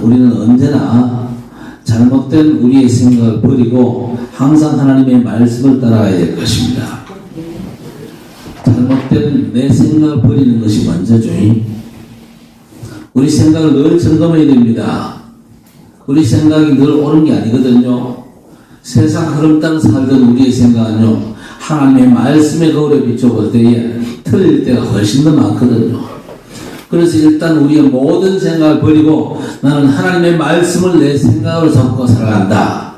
우리는 언제나 잘못된 우리의 생각을 버리고 항상 하나님의 말씀을 따라가야 될 것입니다. 잘못된 내 생각을 버리는 것이 먼저죠. 우리 생각을 늘 점검해야 됩니다. 우리 생각이 늘 옳은 게 아니거든요. 세상 흐름 따라 살던 우리의 생각은요, 하나님의 말씀의 거울에 비춰볼 때에 틀릴 때가 훨씬 더 많거든요. 그래서 일단 우리의 모든 생각을 버리고 나는 하나님의 말씀을 내 생각으로 잡고 살아간다.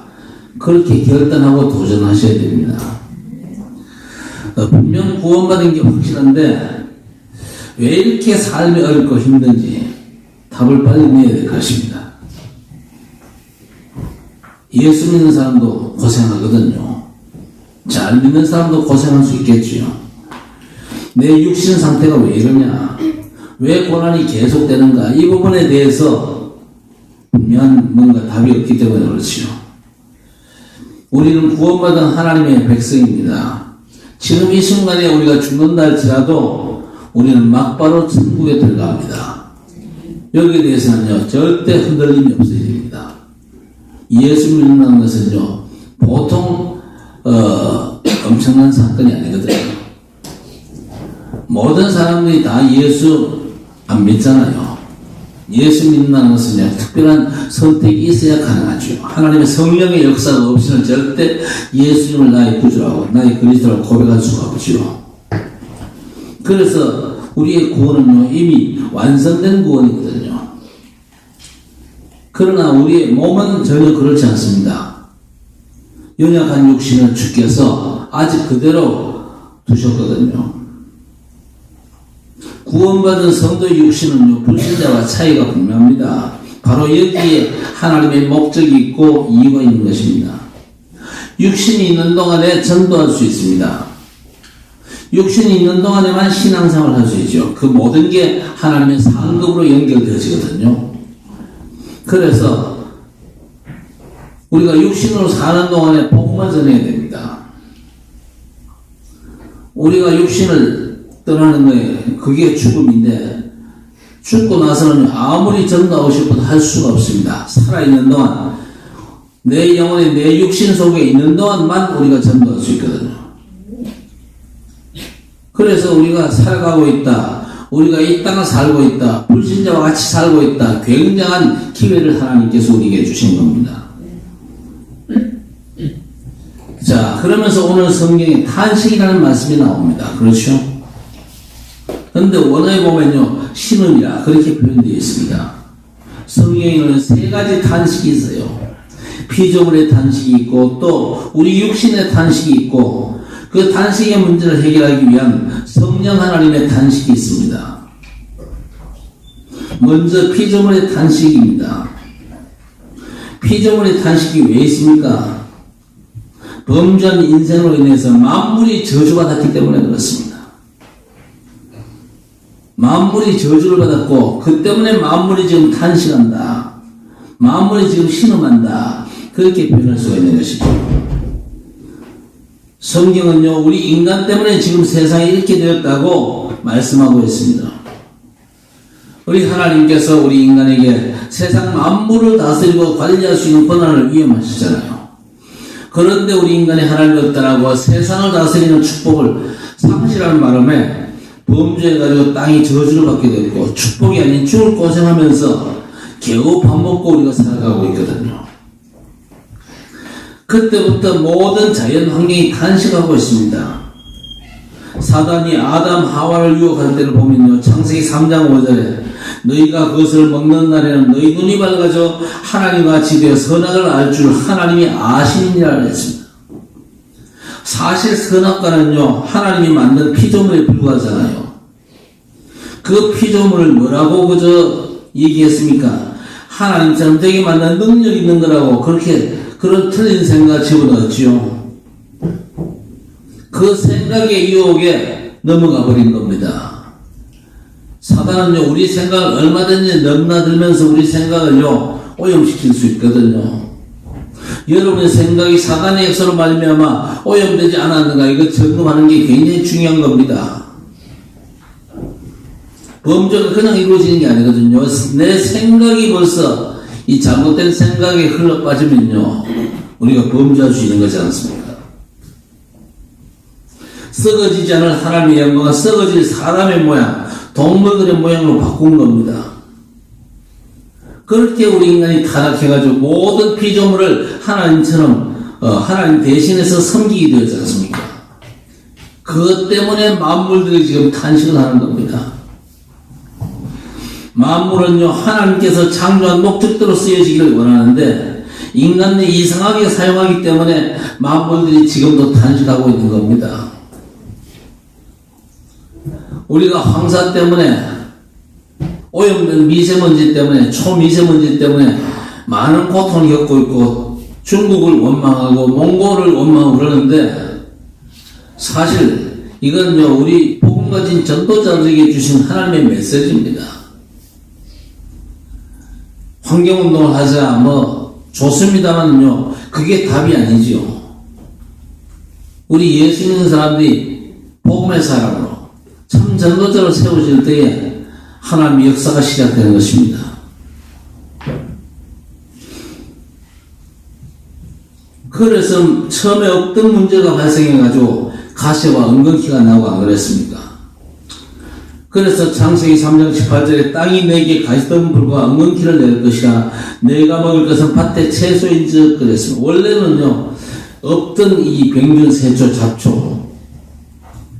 그렇게 결단하고 도전하셔야 됩니다. 분명 구원받은 게 확실한데 왜 이렇게 삶이 어렵고 힘든지 답을 빨리 내야 될 것입니다. 예수 믿는 사람도 고생하거든요. 잘 믿는 사람도 고생할 수 있겠지요. 내 육신 상태가 왜 이러냐, 왜 고난이 계속되는가, 이 부분에 대해서 분명한 뭔가 답이 없기 때문에 그렇지요. 우리는 구원받은 하나님의 백성입니다. 지금 이 순간에 우리가 죽는다 할지라도 우리는 막바로 천국에 들어갑니다. 여기에 대해서는요, 절대 흔들림이 없어야 됩니다. 예수 믿는다는 것은요, 보통 엄청난 사건이 아니거든요. 모든 사람들이 다 예수 안 믿잖아요. 예수 믿는다는 것은요, 특별한 선택이 있어야 가능하죠. 하나님의 성령의 역사가 없이는 절대 예수님을 나의 구주라고 나의 그리스도라고 고백할 수가 없죠. 그래서 우리의 구원은요, 이미 완성된 구원이거든요. 그러나 우리의 몸은 전혀 그렇지 않습니다. 연약한 육신을 주께서 아직 그대로 두셨거든요. 구원받은 성도의 육신은요, 불신자와 차이가 분명합니다. 바로 여기에 하나님의 목적이 있고 이유가 있는 것입니다. 육신이 있는 동안에 전도할 수 있습니다. 육신이 있는 동안에만 신앙생활을 할 수 있죠. 그 모든 게 하나님의 상급으로 연결되어지거든요. 그래서 우리가 육신으로 사는 동안에 복음을 전해야 됩니다. 우리가 육신을 떠나는 거에 그게 죽음인데, 죽고 나서는 아무리 전도하고 싶어도 할 수가 없습니다. 살아있는 동안, 내 영혼이 내 육신 속에 있는 동안만 우리가 전도할 수 있거든요. 그래서 우리가 살아가고 있다, 우리가 이 땅을 살고 있다, 불신자와 같이 살고 있다, 굉장한 기회를 하나님께서 우리에게 주신 겁니다. 자, 그러면서 오늘 성경에 탄식이라는 말씀이 나옵니다. 그렇죠? 그런데 원어에 보면요, 신음이라 그렇게 표현되어 있습니다. 성경에는 세 가지 탄식이 있어요. 피조물의 탄식이 있고, 또 우리 육신의 탄식이 있고, 그 탄식의 문제를 해결하기 위한 성령 하나님의 탄식이 있습니다. 먼저 피조물의 탄식입니다. 피조물의 탄식이 왜 있습니까? 범죄한 인생으로 인해서 만물이 저주받았기 때문에 그렇습니다. 만물이 저주를 받았고, 그 때문에 만물이 지금 탄식한다, 만물이 지금 신음한다, 그렇게 표현할 수가 있는 것이죠. 성경은요, 우리 인간 때문에 지금 세상이 이렇게 되었다고 말씀하고 있습니다. 우리 하나님께서 우리 인간에게 세상 만물을 다스리고 관리할 수 있는 권한을 위임하시잖아요. 그런데 우리 인간이 하나님을 떠나고 세상을 다스리는 축복을 상실하는 바람에 범죄해가지고 땅이 저주를 받게 됐고, 축복이 아닌 죽을 고생하면서 겨우 밥 먹고 우리가 살아가고 있거든요. 그때부터 모든 자연 환경이 탄식하고 있습니다. 사단이 아담 하와를 유혹할 때를 보면요, 창세기 3장 5절에 너희가 그것을 먹는 날에는 너희 눈이 밝아져 하나님과 같이 되어 선악을 알 줄 하나님이 아시니라 했습니다. 사실 선악과는요, 하나님이 만든 피조물에 불과하잖아요. 그 피조물을 뭐라고 그저 얘기했습니까? 하나님처럼 되게 만든 능력 있는 거라고 그렇게 그런 틀린 생각 집어넣었지요. 그 생각의 유혹에 넘어가 버린 겁니다. 사단은요, 우리 생각을 얼마든지 넘나들면서 우리 생각을요, 오염시킬 수 있거든요. 여러분의 생각이 사단의 역사로 말미암아 오염되지 않았는가, 이거 점검하는 게 굉장히 중요한 겁니다. 범죄가 그냥 이루어지는 게 아니거든요. 내 생각이 벌써 이 잘못된 생각에 흘러 빠지면요, 우리가 범죄할 수 있는 거지 않습니까? 썩어지지 않을 하나님의 영광은 썩어질 사람의 모양, 동물들의 모양으로 바꾼 겁니다. 그렇게 우리 인간이 타락해가지고 모든 피조물을 하나님처럼 하나님 대신해서 섬기게 되었지 않습니까? 그것 때문에 만물들이 지금 탄식을 하는 겁니다. 만물은요, 하나님께서 창조한 목적대로 쓰여지기를 원하는데 인간이 이상하게 사용하기 때문에 만물들이 지금도 탄식하고 있는 겁니다. 우리가 황사 때문에, 오염된 미세먼지 때문에, 초미세먼지 때문에 많은 고통을 겪고 있고 중국을 원망하고 몽골을 원망하고 그러는데, 사실 이건요, 우리 복음 가진 전도자들에게 주신 하나님의 메시지입니다. 환경운동을 하자 뭐 좋습니다만요, 그게 답이 아니지요. 우리 예수 믿는 사람들이 복음의 사람으로 참 전도자로 세워질 때에 하나님의 역사가 시작되는 것입니다. 그래서 처음에 없던 문제가 발생해가지고 가시와 은근키가 나오고 안 그랬습니까? 그래서 창세기 3장 18절에 땅이 내게 가시덤불과 은근키를 낼 것이라 내가 먹을 것은 밭의 채소인즉 그랬습니다. 원래는요, 없던 이 병균, 세초, 잡초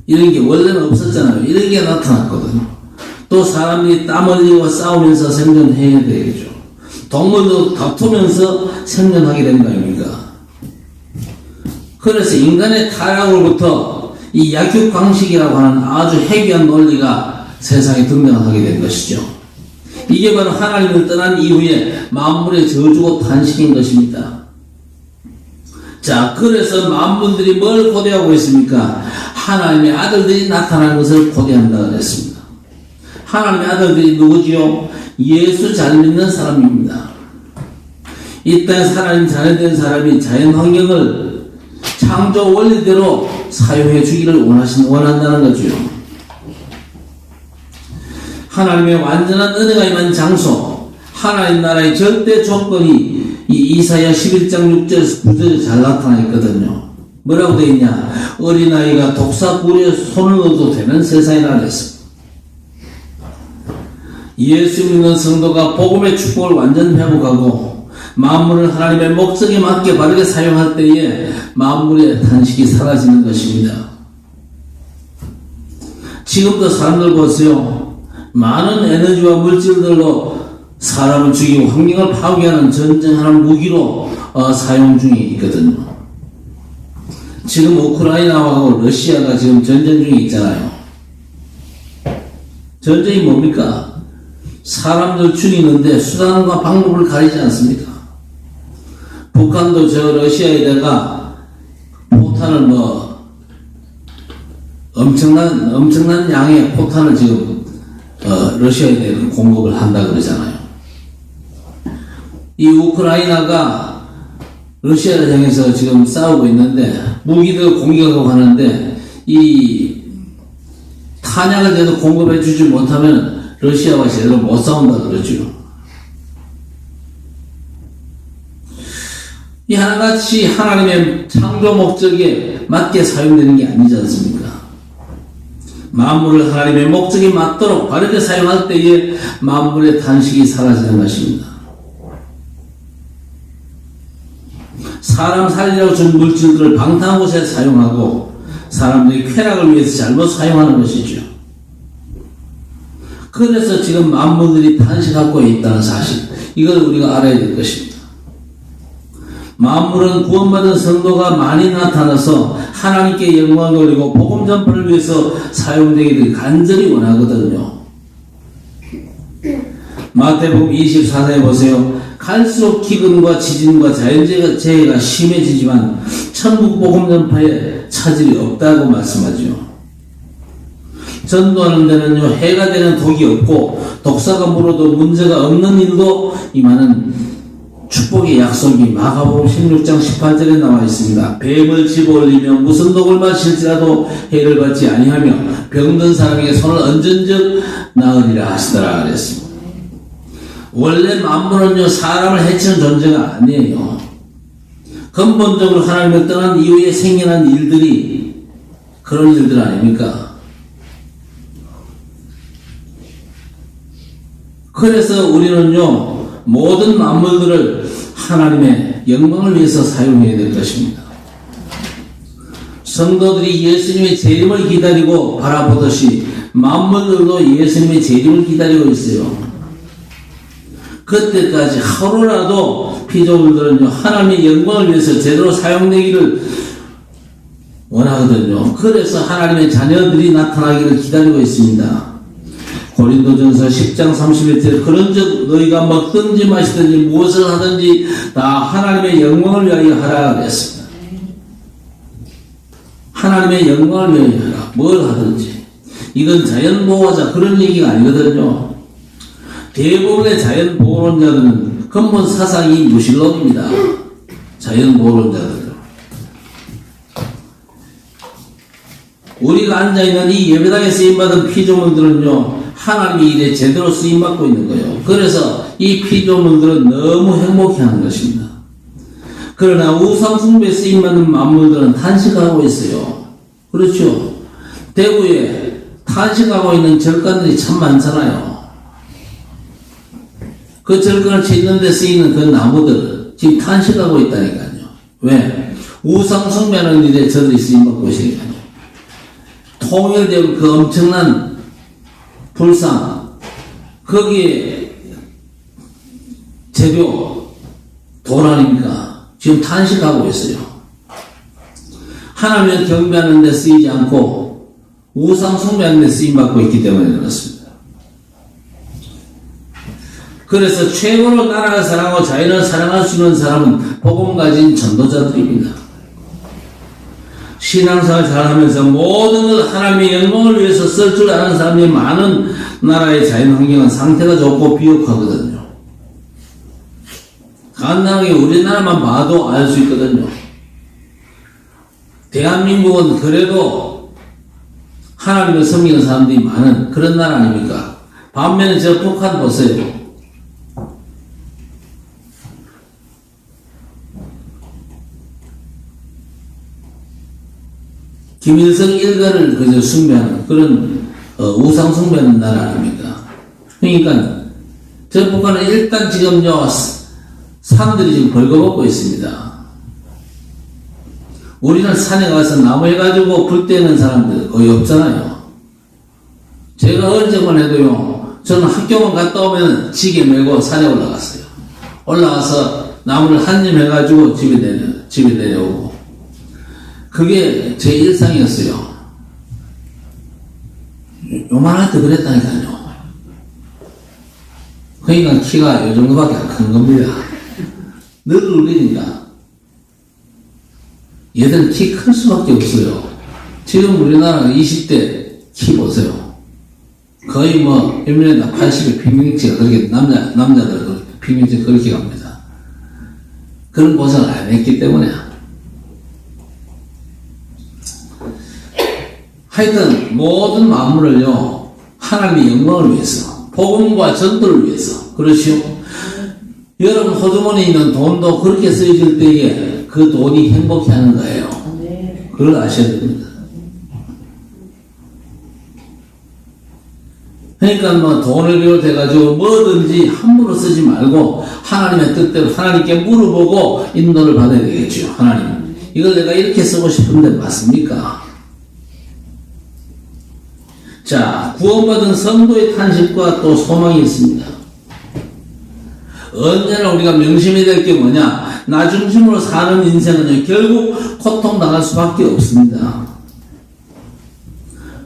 이런 게 원래는 없었잖아요. 이런 게 나타났거든요. 또 사람들이 땀 흘리고 싸우면서 생존해야 되겠죠. 동물도 다투면서 생존하게 된 거 아닙니까? 그래서 인간의 타락으로부터 이 약육강식이라고 하는 아주 해괴한 논리가 세상에 등장하게 된 것이죠. 이게 바로 하나님을 떠난 이후에 만물의 저주고 탄식인 것입니다. 자, 그래서 만물들이 뭘 고대하고 있습니까? 하나님의 아들들이 나타나는 것을 고대한다 그랬습니다. 하나님의 아들들이 누구지요? 예수 잘 믿는 사람입니다. 이 땅에서 하나님 자녀된 사람이 자연 환경을 창조 원리대로 사용해 주기를 원한다는 거죠. 하나님의 완전한 은혜가 임한 장소, 하나님 나라의 절대 조건이 이 이사야 11장 6절에서 9절에 잘 나타나 있거든요. 뭐라고 되어 있냐? 어린아이가 독사꿀에 손을 넣어도 되는 세상이라 그랬습니다. 예수 믿는 성도가 복음의 축복을 완전 회복하고 만물을 하나님의 목적에 맞게 바르게 사용할 때에 만물의 탄식이 사라지는 것입니다. 지금도 사람들 보세요. 많은 에너지와 물질들로 사람을 죽이고 환경을 파괴하는 전쟁하는 무기로 사용 중에 있거든요. 지금 우크라이나하고 러시아가 지금 전쟁 중에 있잖아요. 전쟁이 뭡니까? 사람들 죽이는데 수단과 방법을 가리지 않습니까? 북한도 저 러시아에다가 포탄을 엄청난 양의 포탄을 지금 러시아에 대해 공급을 한다 그러잖아요. 이 우크라이나가 러시아를 향해서 지금 싸우고 있는데 무기들 공격하고 하는데 이 탄약을 제대로 공급해 주지 못하면 러시아와 제대로 못 싸운다 그러죠. 이 하나같이 하나님의 창조 목적에 맞게 사용되는 게 아니지 않습니까? 만물을 하나님의 목적에 맞도록 바르게 사용할 때에 만물의 탄식이 사라지는 것입니다. 사람 살리려고 준 물질들을 방탕한 곳에 사용하고 사람들이 쾌락을 위해서 잘못 사용하는 것이죠. 그래서 지금 만물들이 탄식하고 있다는 사실, 이걸 우리가 알아야 될 것입니다. 만물은 구원받은 성도가 많이 나타나서 하나님께 영광을 돌리고 복음 전파를 위해서 사용되기를 간절히 원하거든요. 마태복음 24장에 보세요. 갈수록 기근과 지진과 자연재해가 심해지지만 천국 복음 전파에 차질이 없다고 말씀하죠. 전도하는 데는요, 해가 되는 독이 없고 독사가 물어도 문제가 없는 일도 임하는 축복의 약속이 마가복음 16장 18절에 나와 있습니다. 뱀을 집어올리며 무슨 독을 마실지라도 해를 받지 아니하며 병든 사람에게 손을 얹은즉 나으리라 하시더라 그랬습니다. 원래 만물은요 사람을 해치는 존재가 아니에요. 근본적으로 하나님을 떠난 이후에 생겨난 일들이 그런 일들 아닙니까? 그래서 우리는요 모든 만물들을 하나님의 영광을 위해서 사용해야 될 것입니다. 성도들이 예수님의 재림을 기다리고 바라보듯이 만물들도 예수님의 재림을 기다리고 있어요. 그때까지 하루라도 피조물들은요 하나님의 영광을 위해서 제대로 사용되기를 원하거든요. 그래서 하나님의 자녀들이 나타나기를 기다리고 있습니다. 고린도전서 10장 31절 그런즉 너희가 먹든지 마시든지 무엇을 하든지 다 하나님의 영광을 위하여 하라 그랬습니다. 하나님의 영광을 위하여 하라. 뭘 하든지. 이건 자연보호자 그런 얘기가 아니거든요. 대부분의 자연보호론자들은 근본 사상이 무신론입니다. 자연보호론자들. 우리가 앉아있는 이 예배당에 쓰임받은 피조물들은요 하나님이 이제 제대로 쓰임받고 있는 거예요. 그래서 이 피조물들은 너무 행복해하는 것입니다. 그러나 우상숭배에 쓰임받는 만물들은 탄식하고 있어요. 그렇죠? 대구에 탄식하고 있는 절간들이 참 많잖아요. 그 절간을 짓는 데 쓰이는 그 나무들 지금 탄식하고 있다니까요. 왜? 우상숭배하는 일에 저들이 쓰임받고 있으니까요. 통일되고 그 엄청난 불상 거기에 재료 돈 아닙니까? 지금 탄식하고 있어요. 하나님을 경배하는 데 쓰이지 않고 우상 숭배하는 데 쓰임받고 있기 때문에 그렇습니다. 그래서 최고로 나라를 사랑하고 자연을 사랑할 수 있는 사람은 복음 가진 전도자들입니다. 신앙생활 잘하면서 모든 걸 하나님의 영광을 위해서 쓸 줄 아는 사람이 많은 나라의 자연환경은 상태가 좋고 비옥하거든요. 간단하게 우리나라만 봐도 알 수 있거든요. 대한민국은 그래도 하나님을 섬기는 사람들이 많은 그런 나라 아닙니까? 반면에 저 북한 보세요. 김일성 일가를 그저 숭배하는 그런 우상 숭배하는 나라 아닙니까? 그러니까 저 북한은 일단 지금요 산들이 지금 벌거벗고 있습니다. 우리는 산에 가서 나무 해가지고 불 때는 사람들 거의 없잖아요. 제가 어릴 적만 해도요 저는 학교만 갔다 오면 지게 메고 산에 올라갔어요. 올라가서 나무를 한 점 해가지고 집에 내려오고 그게 제 일상이었어요. 요만할 때 그랬다니까요. 그러니까 키가 요 정도밖에 안 큰 겁니다. 늘 울리니까. 얘들은 키 클 수밖에 없어요. 지금 우리나라 20대 키 보세요. 거의 뭐 1m 80의 평균치가 그렇게 남자들 평균치 그렇게 갑니다. 그런 고생을 안 했기 때문에. 하여튼 모든 만물을요 하나님의 영광을 위해서 복음과 전도를 위해서 그렇죠. 여러분 호주머니에 있는 돈도 그렇게 쓰여질 때에 그 돈이 행복해하는 거예요. 그걸 아셔야 됩니다. 그러니까 뭐 돈을 비롯해가지고 뭐든지 함부로 쓰지 말고 하나님의 뜻대로 하나님께 물어보고 인도를 받아야 되겠죠. 하나님 이걸 내가 이렇게 쓰고 싶은데 맞습니까? 자, 구원받은 성도의 탄식과 또 소망이 있습니다. 언제나 우리가 명심해야 될 게 뭐냐? 나 중심으로 사는 인생은 결국 고통당할 수밖에 없습니다.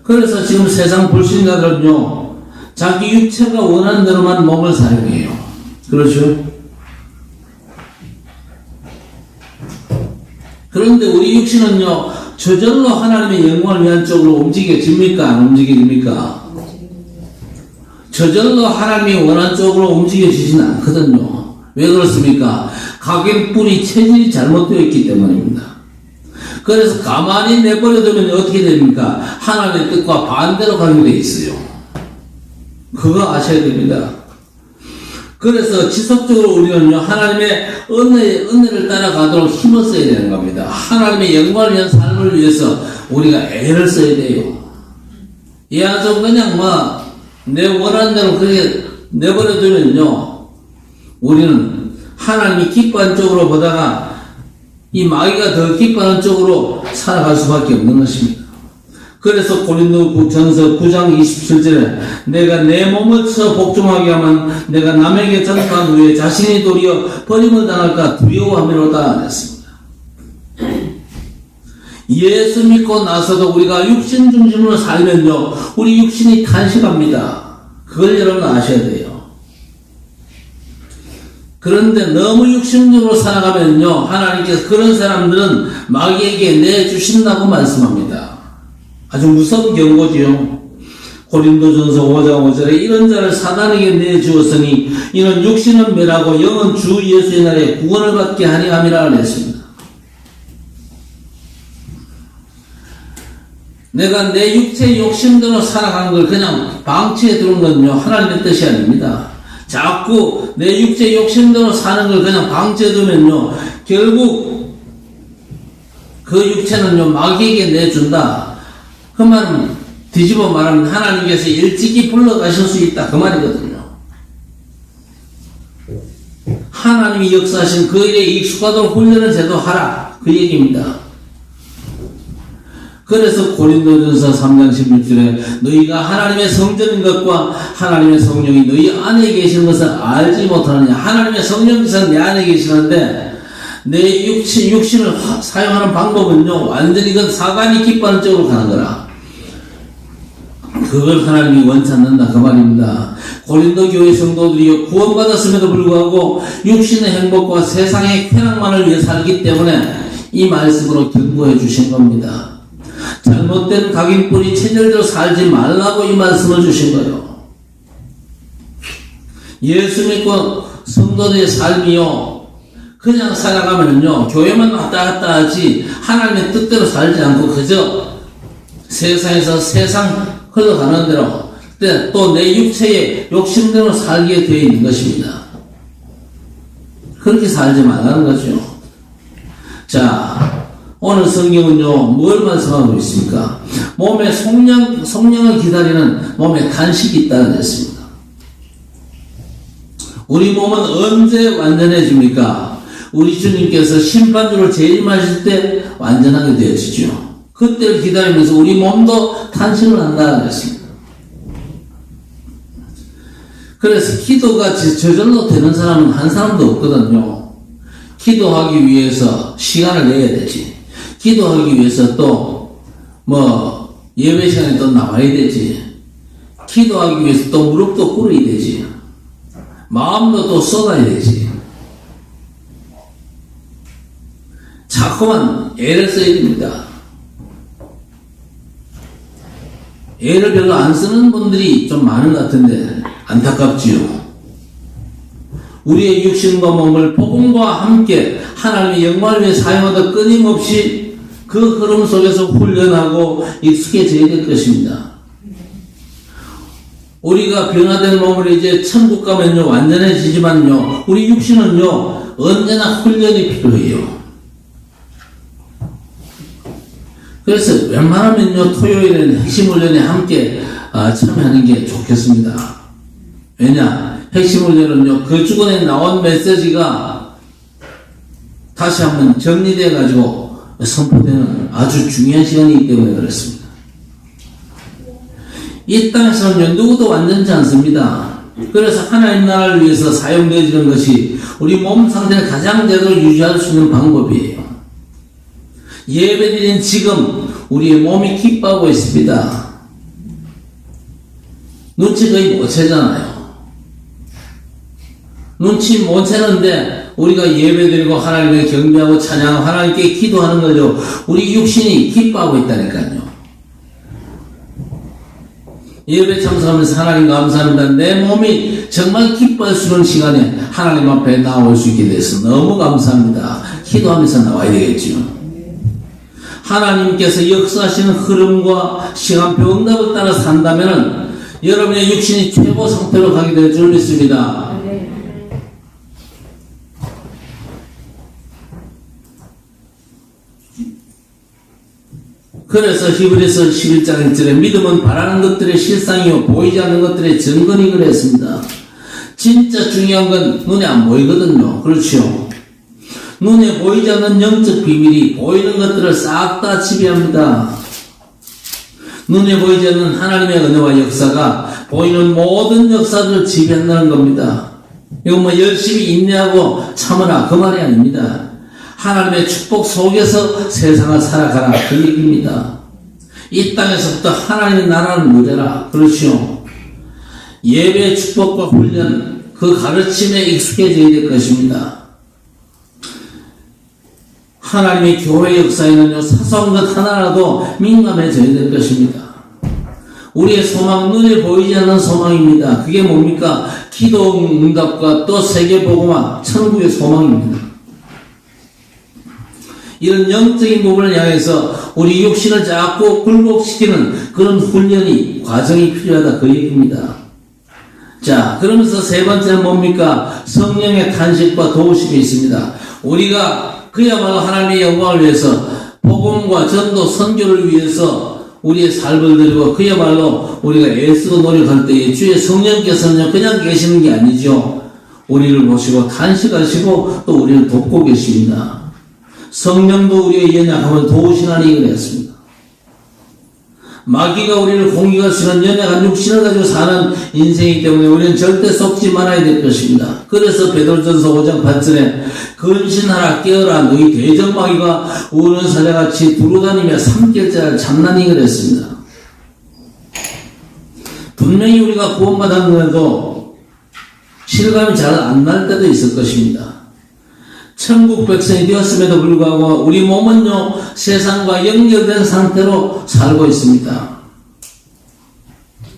그래서 지금 세상 불신자들은요, 자기 육체가 원하는 대로만 몸을 사용해요. 그렇죠? 그런데 우리 육신은요, 저절로 하나님의 영광을 위한 쪽으로 움직여집니까? 안 움직여집니까? 저절로 하나님이 원하는 쪽으로 움직여지지는 않거든요. 왜 그렇습니까? 각인 뿌리 체질이 잘못되어 있기 때문입니다. 그래서 가만히 내버려두면 어떻게 됩니까? 하나님의 뜻과 반대로 가게 돼 있어요. 그거 아셔야 됩니다. 그래서 지속적으로 우리는요, 하나님의 은혜를 따라가도록 힘을 써야 되는 겁니다. 하나님의 영광을 위한 삶을 위해서 우리가 애를 써야 돼요. 얘아좀 그냥 내 원하는 대로 그렇게 내버려두면요, 우리는 하나님이 기뻐하는 쪽으로 보다가 이 마귀가 더 기뻐하는 쪽으로 살아갈 수밖에 없는 것입니다. 그래서 고린도전서 9장 27절에 내가 내 몸을 쳐 복종하게 하면 내가 남에게 전파한 후에 자신이 도리어 버림을 당할까 두려워함이로다 했습니다. 예수 믿고 나서도 우리가 육신 중심으로 살면요, 우리 육신이 탄식합니다. 그걸 여러분 아셔야 돼요. 그런데 너무 육신적으로 살아가면요, 하나님께서 그런 사람들은 마귀에게 내주신다고 말씀합니다. 아주 무서운 경고지요. 고린도전서 5장 5절에 이런 자를 사단에게 내주었으니 이는 육신은 멸하고 영은 주 예수의 날에 구원을 받게 하니 함이라 했습니다. 내가 내 육체의 욕심대로 살아가는 걸 그냥 방치해 두는 건요, 하나님의 뜻이 아닙니다. 자꾸 내 육체의 욕심대로 사는 걸 그냥 방치해 두면요, 결국 그 육체는요, 마귀에게 내준다. 그 말은 뒤집어 말하면 하나님께서 일찍이 불러가실 수 있다, 그 말이거든요. 하나님이 역사하신 그 일에 익숙하도록 훈련을 제도하라, 그 얘기입니다. 그래서 고린도전서 3장 16절에 너희가 하나님의 성전인 것과 하나님의 성령이 너희 안에 계시는 것을 알지 못하느냐. 하나님의 성령께서 내 안에 계시는데 내 육신을 사용하는 방법은요, 완전히 그 사단이 기뻐하는 쪽으로 가는 거라. 그걸 하나님이 원치 않는다, 그 말입니다. 고린도 교회 성도들이 구원받았음에도 불구하고 육신의 행복과 세상의 쾌락만을 위해 살기 때문에 이 말씀으로 경고해 주신 겁니다. 잘못된 각인뿌리 체질대로 살지 말라고 이 말씀을 주신 거예요. 예수 믿고 성도들의 삶이요, 그냥 살아가면요, 교회만 왔다 갔다 하지 하나님의 뜻대로 살지 않고 그저 세상에서 세상 흘러가는 대로 또 내 육체의 욕심대로 살게 되어 있는 것입니다. 그렇게 살지 말라는 거죠. 자, 오늘 성경은요, 뭘 말씀하고 있습니까? 몸에 성령을 기다리는 몸에 탄식이 있다는 했습니다. 우리 몸은 언제 완전해집니까? 우리 주님께서 심판주를 재림하실 때 완전하게 되어지죠. 그때를 기다리면서 우리 몸도 탄식을 한다는 했습니다. 그래서 기도가 저절로 되는 사람은 한 사람도 없거든요. 기도하기 위해서 시간을 내야 되지. 기도하기 위해서 또 예배 시간에 또 나와야 되지. 기도하기 위해서 또 무릎도 꿇어야 되지. 마음도 또 쏟아야 되지. 자꾸만 애를 써야 됩니다. 애를 별로 안 쓰는 분들이 좀 많은 것 같은데 안타깝지요. 우리의 육신과 몸을 복음과 함께 하나님의 영광을 위해 사용하다 끊임없이 그 흐름 속에서 훈련하고 익숙해져야 될 것입니다. 우리가 변화된 몸을 이제 천국 가면요, 완전해지지만요, 우리 육신은요, 언제나 훈련이 필요해요. 그래서 웬만하면요, 토요일에는 핵심 훈련에 함께 참여하는 게 좋겠습니다. 왜냐? 핵심 훈련은요, 그 주간에 나온 메시지가 다시 한번 정리돼가지고 선포되는 아주 중요한 시간이기 때문에 그렇습니다. 이 땅에서는요, 누구도 완전치 않습니다. 그래서 하나님 나라를 위해서 사용되어지는 것이 우리 몸 상태를 가장 제대로 유지할 수 있는 방법이에요. 예배드린 지금 우리의 몸이 기뻐하고 있습니다. 눈치 거의 못 채잖아요. 눈치 못 채는데 우리가 예배드리고 하나님을 경배하고 찬양하고 하나님께 기도하는 거죠. 우리 육신이 기뻐하고 있다니까요. 예배 참석하면서 하나님 감사합니다. 내 몸이 정말 기뻐할 수 있는 시간에 하나님 앞에 나올 수 있게 돼서 너무 감사합니다. 기도하면서 나와야 되겠죠. 하나님께서 역사하시는 흐름과 시간표 응답을 따라 산다면 여러분의 육신이 최고 상태로 가게 될 줄 믿습니다. 그래서 히브리서 11장 1절에 믿음은 바라는 것들의 실상이요 보이지 않는 것들의 증거니 그랬습니다. 진짜 중요한 건 눈에 안 보이거든요. 그렇죠? 눈에 보이지 않는 영적 비밀이 보이는 것들을 싹 다 지배합니다. 눈에 보이지 않는 하나님의 은혜와 역사가 보이는 모든 역사들을 지배한다는 겁니다. 이건 뭐 열심히 인내하고 참으라 그 말이 아닙니다. 하나님의 축복 속에서 세상을 살아가라 그 얘기입니다. 이 땅에서부터 하나님의 나라를 누려라. 그렇죠. 예배의 축복과 훈련 그 가르침에 익숙해져야 될 것입니다. 하나님의 교회 역사에는요 사소한 것 하나라도 민감해져야 될 것입니다. 우리의 소망 눈에 보이지 않는 소망입니다. 그게 뭡니까? 기도 응답과 또 세계복음화 천국의 소망입니다. 이런 영적인 부분을 향해서 우리 육신을 자꾸 굴복시키는 그런 훈련이 과정이 필요하다 그 얘기입니다. 자, 그러면서 세 번째는 뭡니까? 성령의 탄식과 도우심이 있습니다. 우리가 그야말로 하나님의 영광을 위해서 복음과 전도 선교를 위해서 우리의 삶을 드리고 그야말로 우리가 애쓰고 노력할 때에 주의 성령께서는 그냥 계시는 게 아니죠. 우리를 보시고 탄식하시고 또 우리를 돕고 계십니다. 성령도 우리의 연약함을 도우시나니 그랬습니다. 마귀가 우리를 공격할 수 있는 연약한 육신을 가지고 사는 인생이기 때문에 우리는 절대 속지 말아야 될 것입니다. 그래서 베드로전서 5장 8절에 근신하라 깨어라 너희 대적마귀가 우는 사자같이 두루다니며 삼킬자를 참나니 그랬습니다. 분명히 우리가 구원받았는데도 실감이 잘 안 날 때도 있을 것입니다. 천국 백성이 되었음에도 불구하고 우리 몸은요 세상과 연결된 상태로 살고 있습니다.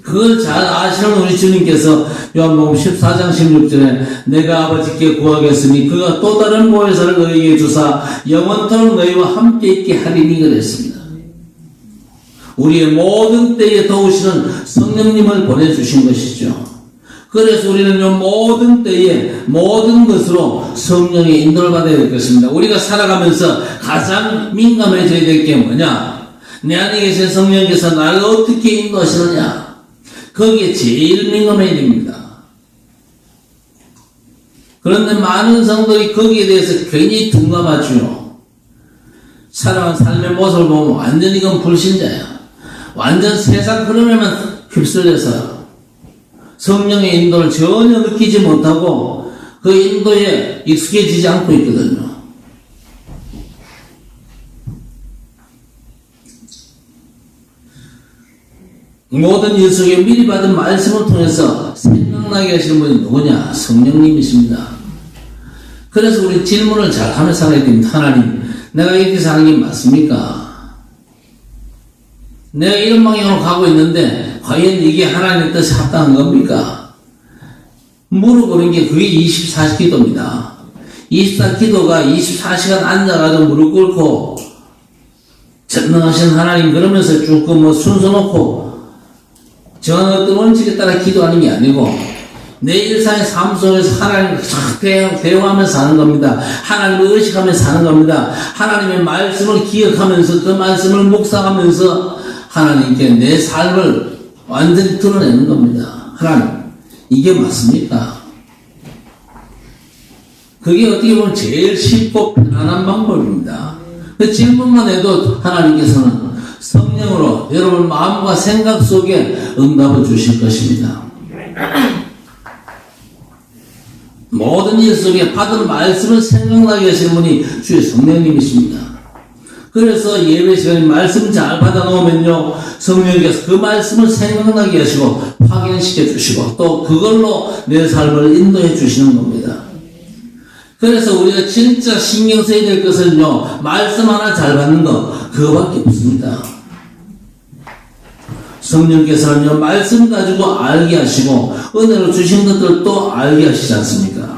그걸 잘 아시는 우리 주님께서 요한복음 14장 16절에 내가 아버지께 구하겠으니 그가 또 다른 보혜사를 너희에게 주사 영원토록 너희와 함께 있게 하리니 그랬습니다. 우리의 모든 때에 도우시는 성령님을 보내주신 것이죠. 그래서 우리는 모든 때에 모든 것으로 성령의 인도를 받아야 될 것입니다. 우리가 살아가면서 가장 민감해져야 될 게 뭐냐? 내 안에 계신 성령께서 나를 어떻게 인도하시느냐? 거기에 제일 민감해야 됩니다. 그런데 많은 성도들이 거기에 대해서 굉장히 둔감하죠. 살아간 삶의 모습을 보면 완전히 이건 불신자야. 완전 세상 흐름에만 휩쓸려서 성령의 인도를 전혀 느끼지 못하고 그 인도에 익숙해지지 않고 있거든요. 모든 일 속에 미리 받은 말씀을 통해서 생각나게 하시는 분이 누구냐? 성령님이십니다. 그래서 우리 질문을 잘 하며 살아야 됩니다. 하나님, 내가 이렇게 사는 게 맞습니까? 내가 이런 방향으로 가고 있는데 과연 이게 하나님의 뜻에 합당한 겁니까? 물어보는 게 그게 24시 기도입니다. 24 기도가 24시간 앉아가지고 무릎 꿇고 전능하신 하나님 그러면서 쭉 그 순서 놓고 정한 어떤 원칙에 따라 기도하는 게 아니고 내 일상의 삶 속에서 하나님과 대화하면서 사는 겁니다. 하나님을 의식하면서 사는 겁니다. 하나님의 말씀을 기억하면서 그 말씀을 묵상하면서 하나님께 내 삶을 완전히 드러내는 겁니다. 하나님, 이게 맞습니까? 그게 어떻게 보면 제일 쉽고 편안한 방법입니다. 그 질문만 해도 하나님께서는 성령으로 여러분 마음과 생각 속에 응답을 주실 것입니다. 모든 일 속에 받은 말씀을 생각나게 하시는 분이 주의 성령님이십니다. 그래서 예배 시간에 말씀 잘 받아놓으면요 성령께서 그 말씀을 생각나게 하시고 확인시켜 주시고 또 그걸로 내 삶을 인도해 주시는 겁니다. 그래서 우리가 진짜 신경 써야 될 것은요 말씀 하나 잘 받는 거 그거밖에 없습니다. 성령께서는요, 말씀 가지고 알게 하시고, 은혜로 주신 것들을 또 알게 하시지 않습니까?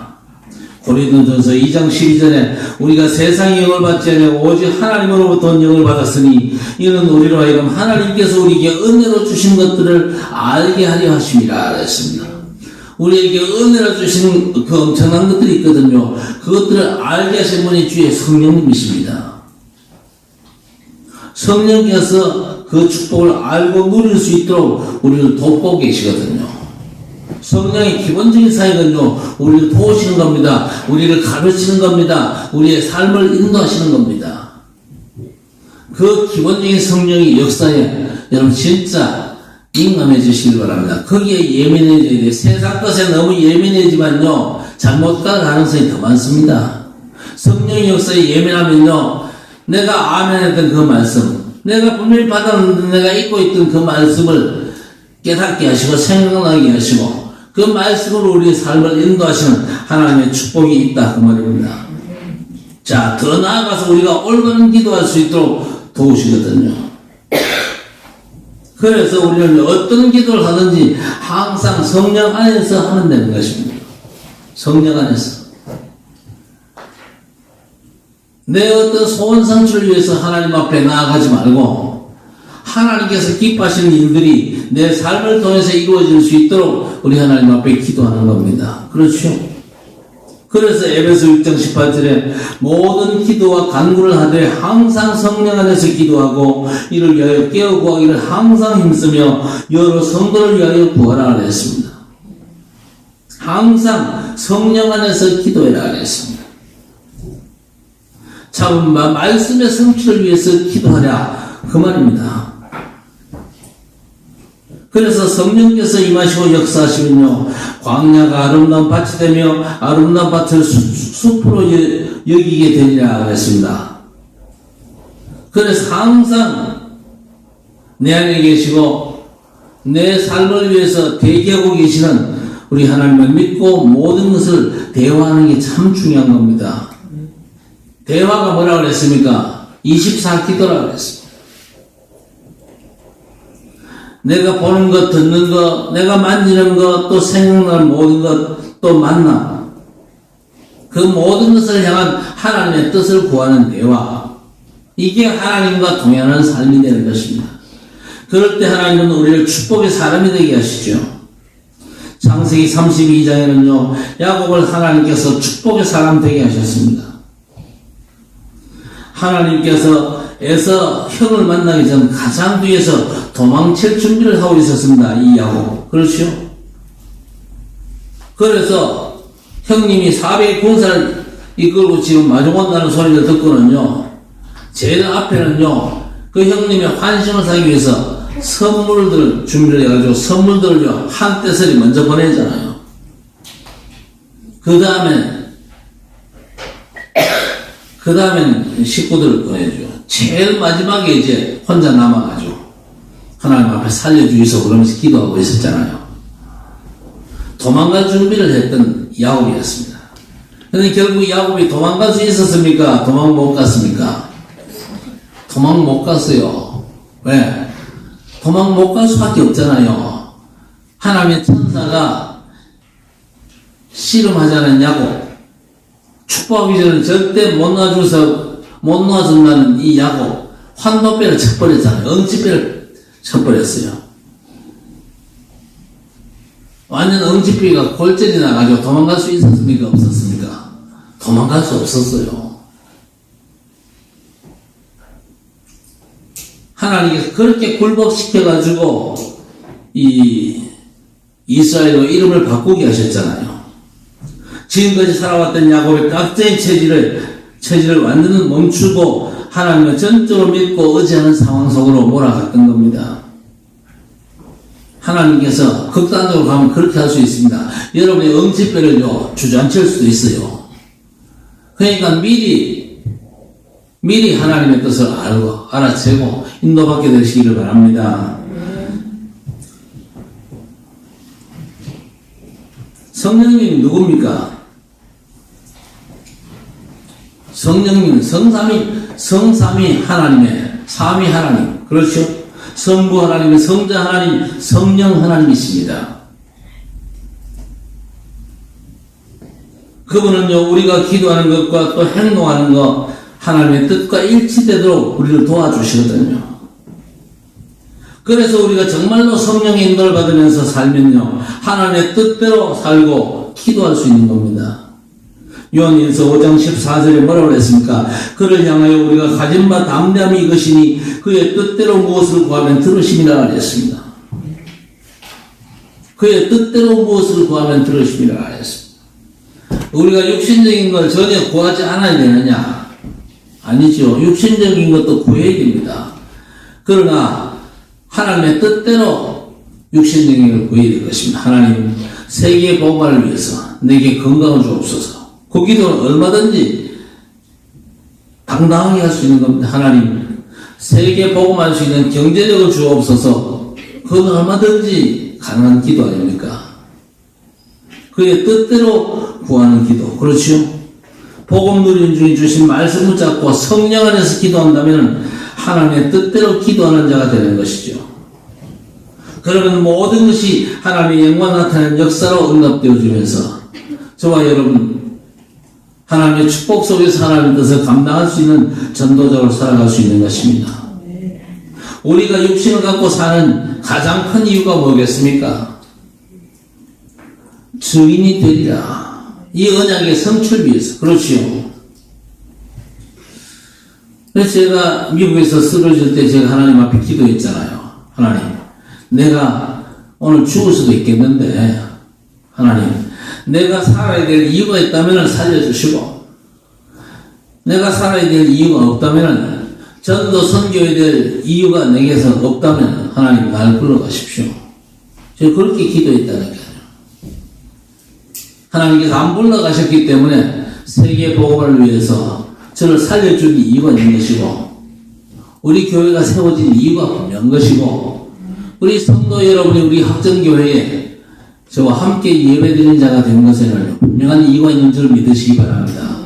고린도전서 2장 12절에 우리가 세상의 영을 받지 아니하고 오직 하나님으로부터 영을 받았으니 이는 우리로 하여금 하나님께서 우리에게 은혜로 주신 것들을 알게 하려 하심이라 했습니다. 우리에게 은혜로 주신 그 엄청난 것들이 있거든요. 그것들을 알게 하신 분이 주의 성령님이십니다. 성령께서 그 축복을 알고 누릴 수 있도록 우리를 돕고 계시거든요. 성령의 기본적인 사역은요, 우리를 도우시는 겁니다. 우리를 가르치는 겁니다. 우리의 삶을 인도하시는 겁니다. 그 기본적인 성령의 역사에 여러분 진짜 민감해지시길 바랍니다. 거기에 예민해져야 돼요. 세상 것에 너무 예민해지만요, 잘못 갈 가능성이 더 많습니다. 성령의 역사에 예민하면요, 내가 아멘 했던 그 말씀, 내가 분명히 받았는데 내가 잊고 있던 그 말씀을 깨닫게 하시고 생각나게 하시고 그 말씀으로 우리의 삶을 인도하시는 하나님의 축복이 있다 그 말입니다. 자, 더 나아가서 우리가 올바른 기도할 수 있도록 도우시거든요. 그래서 우리는 어떤 기도를 하든지 항상 성령 안에서 하면 되는 것입니다. 성령 안에서. 내 어떤 소원 성취를 위해서 하나님 앞에 나아가지 말고 하나님께서 기뻐하시는 일들이 내 삶을 통해서 이루어질 수 있도록 우리 하나님 앞에 기도하는 겁니다. 그렇죠? 그래서 에베소 6장 18절에 모든 기도와 간구를 하되 항상 성령 안에서 기도하고 이를 위하여 깨어 구하기를 항상 힘쓰며 여러 성도를 위하여 구하라 했습니다. 항상 성령 안에서 기도해라 했습니다. 참 말씀의 성취를 위해서 기도하라 그 말입니다. 그래서 성령께서 임하시고 역사하시면요, 광야가 아름다운 밭이 되며 아름다운 밭을 숲으로 여기게 되리라 그랬습니다. 그래서 항상 내 안에 계시고 내 삶을 위해서 대기하고 계시는 우리 하나님을 믿고 모든 것을 대화하는 게 참 중요한 겁니다. 대화가 뭐라고 그랬습니까? 24기도라고 그랬습니다. 내가 보는 것, 듣는 것, 내가 만지는 것, 또 생각나는 모든 것, 또 만남. 그 모든 것을 향한 하나님의 뜻을 구하는 대화. 이게 하나님과 동행하는 삶이 되는 것입니다. 그럴 때 하나님은 우리를 축복의 사람이 되게 하시죠. 창세기 32장에는요, 야곱을 하나님께서 축복의 사람 되게 하셨습니다. 하나님께서 에서 형을 만나기 전 가장 뒤에서 도망칠 준비를 하고 있었습니다. 이 야곱. 그렇죠? 그래서 형님이 400 군사를 이끌고 지금 마중온다는 소리를 듣고는요, 제일 앞에는요, 그 형님의 환심을 사기 위해서 선물들을 준비를 해가지고 선물들을요, 한 떼서리 먼저 보내잖아요. 그 다음엔 식구들을 보내죠. 제일 마지막에 이제 혼자 남아가지고 하나님 앞에 살려주이소 그러면서 기도하고 있었잖아요. 도망갈 준비를 했던 야곱이었습니다. 그런데 결국 야곱이 도망갈 수 있었습니까? 도망 못 갔습니까? 도망 못 갔어요. 왜? 도망 못 갈 수밖에 없잖아요. 하나님의 천사가 씨름하자는 야곱, 축복하기 전에 절대 못 놔준다는 이 야곱, 환도뼈를 쳐버렸잖아요. 엉치뼈를 쳐버렸어요. 완전 엉치뼈가 골절이 나가지고 도망갈 수 있었습니까? 없었습니까? 도망갈 수 없었어요. 하나님께서 그렇게 굴복시켜가지고 이스라엘로 이름을 바꾸게 하셨잖아요. 지금까지 살아왔던 야곱의 깍쟁이 체질을 완전히 멈추고 하나님을 전적으로 믿고 의지하는 상황 속으로 몰아갔던 겁니다. 하나님께서 극단적으로 가면 그렇게 할 수 있습니다. 여러분의 엉치뼈를요, 주저앉힐 수도 있어요. 그러니까 미리 하나님의 뜻을 알고 알아채고 인도받게 되시기를 바랍니다. 성령님이 누굽니까? 성령님은 성삼위 하나님의 삼위 하나님. 그렇죠? 성부 하나님, 성자 하나님, 성령 하나님이십니다. 그분은요, 우리가 기도하는 것과 또 행동하는 것, 하나님의 뜻과 일치되도록 우리를 도와주시거든요. 그래서 우리가 정말로 성령의 인도를 받으면서 살면요, 하나님의 뜻대로 살고 기도할 수 있는 겁니다. 요한일서 5장 14절에 뭐라고 했습니까? 그를 향하여 우리가 가진 바 담대함이 이것이니 그의 뜻대로 무엇을 구하면 들으심이라 하였습니다. 그의 뜻대로 무엇을 구하면 들으심이라 하였습니다. 우리가 육신적인 걸 전혀 구하지 않아야 되느냐? 아니죠. 육신적인 것도 구해야 됩니다. 그러나 하나님의 뜻대로 육신적인 걸 구해야 될 것입니다. 하나님, 세계의 복음을 위해서 내게 건강을 주옵소서. 그 기도는 얼마든지 당당하게 할 수 있는 겁니다. 하나님, 세계 복음할 수 있는 경제력을 주옵소서. 그건 얼마든지 가능한 기도 아닙니까? 그의 뜻대로 구하는 기도. 그렇죠? 복음 누린 중에 주신 말씀 붙잡고 성령 안에서 기도한다면 하나님의 뜻대로 기도하는 자가 되는 것이죠. 그러면 모든 것이 하나님의 영광 나타나는 역사로 응답되어 주면서 저와 여러분 하나님의 축복 속에서 하나님의 뜻을 감당할 수 있는 전도자로 살아갈 수 있는 것입니다. 우리가 육신을 갖고 사는 가장 큰 이유가 뭐겠습니까? 증인이 되리라. 이 언약의 성취를 위해서. 그렇지요. 그래서 제가 미국에서 쓰러질 때 제가 하나님 앞에 기도했잖아요. 하나님, 내가 오늘 죽을 수도 있겠는데 하나님, 내가 살아야 될 이유가 있다면 살려주시고, 내가 살아야 될 이유가 없다면, 전도 선교해야 될 이유가 내게서 없다면 하나님 날 불러가십시오. 제가 그렇게 기도했다니까요. 하나님께서 안 불러가셨기 때문에 세계 복음을 위해서 저를 살려주기 이유가 있는 것이고, 우리 교회가 세워진 이유가 분명한 것이고, 우리 성도 여러분이 우리 학전교회에 저와 함께 예배드리는 자가 된 것에는 분명한 이유가 있는 줄 믿으시기 바랍니다.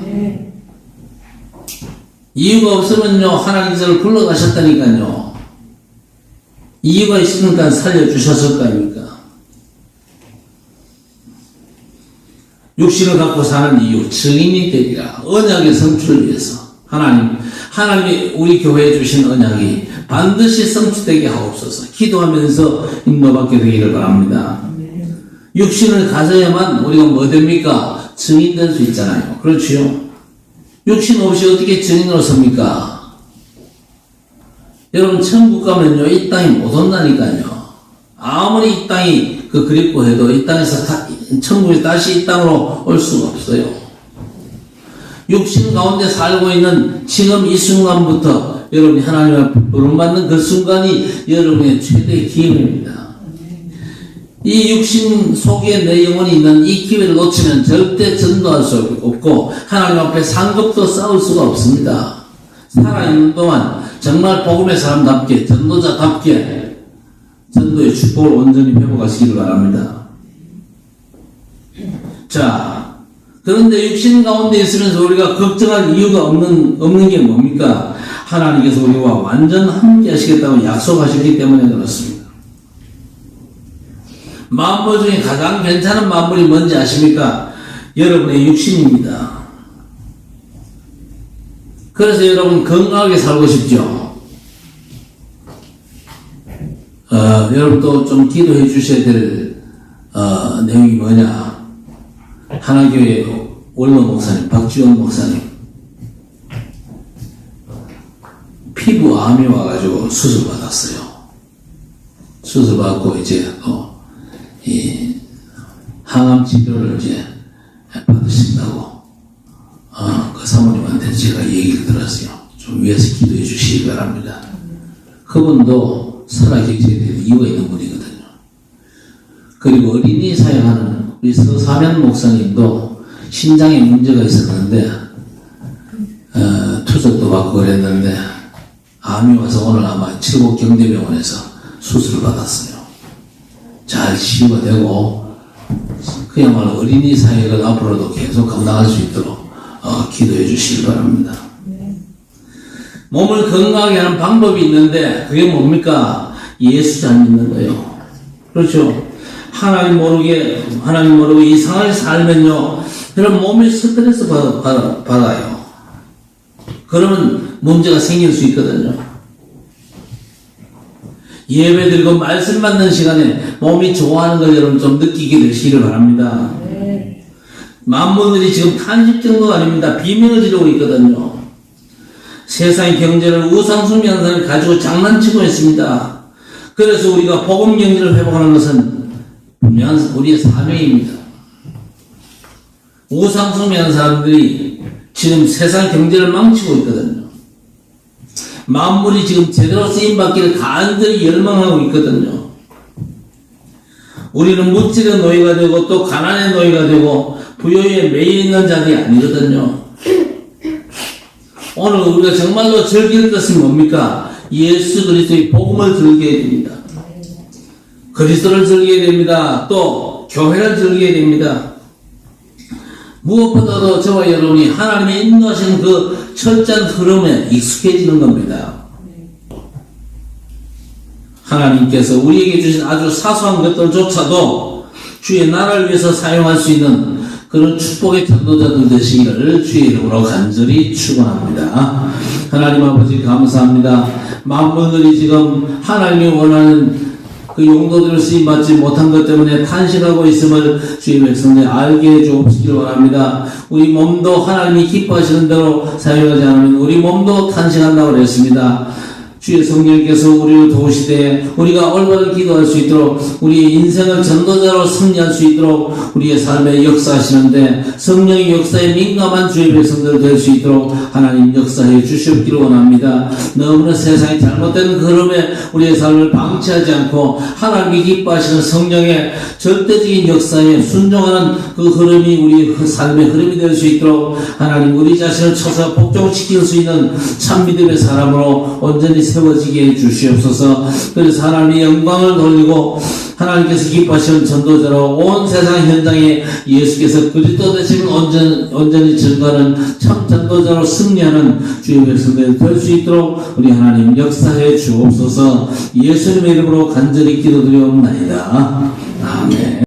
이유가 없으면요, 하나님께서 저를 불러가셨다니까요. 이유가 있으니까 살려주셨을 거 아닙니까? 육신을 갖고 사는 이유, 증인이 되리라. 언약의 성취를 위해서. 하나님이 우리 교회에 주신 언약이 반드시 성취되게 하옵소서. 기도하면서 인도받게 되기를 바랍니다. 육신을 가져야만 우리가 뭐 됩니까? 증인 될 수 있잖아요. 그렇지요? 육신 없이 어떻게 증인으로 섭니까? 여러분, 천국 가면요, 이 땅이 못 온다니까요. 아무리 이 땅이 그립고 해도 이 땅에서 천국에 다시 이 땅으로 올 수가 없어요. 육신 가운데 살고 있는 지금 이 순간부터 여러분이 하나님을 부름받는 그 순간이 여러분의 최대의 기회입니다. 이 육신 속에 내 영혼이 있는 이 기회를 놓치면 절대 전도할 수 없고 하나님 앞에 상급도 쌓을 수가 없습니다. 살아있는 동안 정말 복음의 사람답게, 전도자답게 전도의 축복을 온전히 회복하시기를 바랍니다. 자, 그런데 육신 가운데 있으면서 우리가 걱정할 이유가 없는 게 뭡니까? 하나님께서 우리와 완전 함께 하시겠다고 약속하셨기 때문에 그렇습니다. 만물 중에 가장 괜찮은 만물이 뭔지 아십니까? 여러분의 육신입니다. 그래서 여러분 건강하게 살고 싶죠? 여러분 또 좀 기도해 주셔야 될 내용이 뭐냐? 하나교회 원로 목사님, 박지원 목사님, 피부암이 와가지고 수술 받았어요. 수술 받고 이제 이 항암 치료를 이제 받으신다고 그 사모님한테 제가 얘기를 들었어요. 좀 위해서 기도해 주시기 바랍니다. 그분도 살아계셔야 될 이유가 있는 분이거든요. 그리고 어린이 사역하는 우리 서사면 목사님도 심장에 문제가 있었는데 투석도 받고 그랬는데 암이 와서 오늘 아마 칠곡경대병원에서 수술을 받았어요. 잘 치유가 되고 그야말로 어린이 사역을 앞으로도 계속 감당할 수 있도록 기도해 주시기 바랍니다. 몸을 건강하게 하는 방법이 있는데 그게 뭡니까? 예수 잘 믿는 거예요. 그렇죠? 하나님 모르고 이상하게 살면요, 그럼 몸이 스트레스 받아요. 그러면 문제가 생길 수 있거든요. 예배 드리고 말씀 받는 시간에 몸이 좋아하는 걸 여러분 좀 느끼게 되시기를 바랍니다. 만물들이 지금 탄식 정도가 아닙니다. 비명을 지르고 있거든요. 세상의 경제를 우상숭배하는 가지고 장난치고 있습니다. 그래서 우리가 복음 경제를 회복하는 것은 분명한 우리의 사명입니다. 우상숭배하는 사람들이 지금 세상 경제를 망치고 있거든요. 만물이 지금 제대로 쓰임받기를 간절히 열망하고 있거든요. 우리는 물질의 노예가 되고 또 가난의 노예가 되고 부여에 매여 있는 자들이 아니거든요. 오늘 우리가 정말로 즐길 것은 뭡니까? 예수 그리스도의 복음을 즐겨야 됩니다. 그리스도를 즐겨야 됩니다. 또 교회를 즐겨야 됩니다. 무엇보다도 저와 여러분이 하나님의 인도하시는 그 철저한 흐름에 익숙해지는 겁니다. 하나님께서 우리에게 주신 아주 사소한 것들조차도 주의 나라를 위해서 사용할 수 있는 그런 축복의 전도자들 되시기를 주의 이름으로 간절히 축원합니다. 하나님 아버지 감사합니다. 만물들이 지금 하나님이 원하는 그 용도들을 쓰임받지 못한 것 때문에 탄식하고 있음을 주의 백성들 알게 해주옵시길 원합니다. 우리 몸도 하나님이 기뻐하시는 대로 사용하지 않으면 우리 몸도 탄식한다고 그랬습니다. 주의 성령께서 우리를 도우시되 우리가 올바르게 기도할 수 있도록 우리의 인생을 전도자로 승리할 수 있도록 우리의 삶에 역사하시는데 성령의 역사에 민감한 주의 백성들 될 수 있도록 하나님 역사해 주시옵기를 원합니다. 너무나 세상의 잘못된 흐름에 우리의 삶을 방치하지 않고 하나님이 기뻐하시는 성령의 절대적인 역사에 순종하는 그 흐름이 우리 삶의 흐름이 될 수 있도록 하나님 우리 자신을 쳐서 복종시킬 수 있는 참 믿음의 사람으로 온전히 세워지게 해주시옵소서. 그래서 하나님의 영광을 돌리고 하나님께서 기뻐하시는 전도자로 온 세상 현장에 예수께서 그리스도 되시면 온전히 증거하는 참 전도자로 승리하는 주의 백성들 될 수 있도록 우리 하나님 역사해 주옵소서. 예수님의 이름으로 간절히 기도드리옵나이다. 아멘.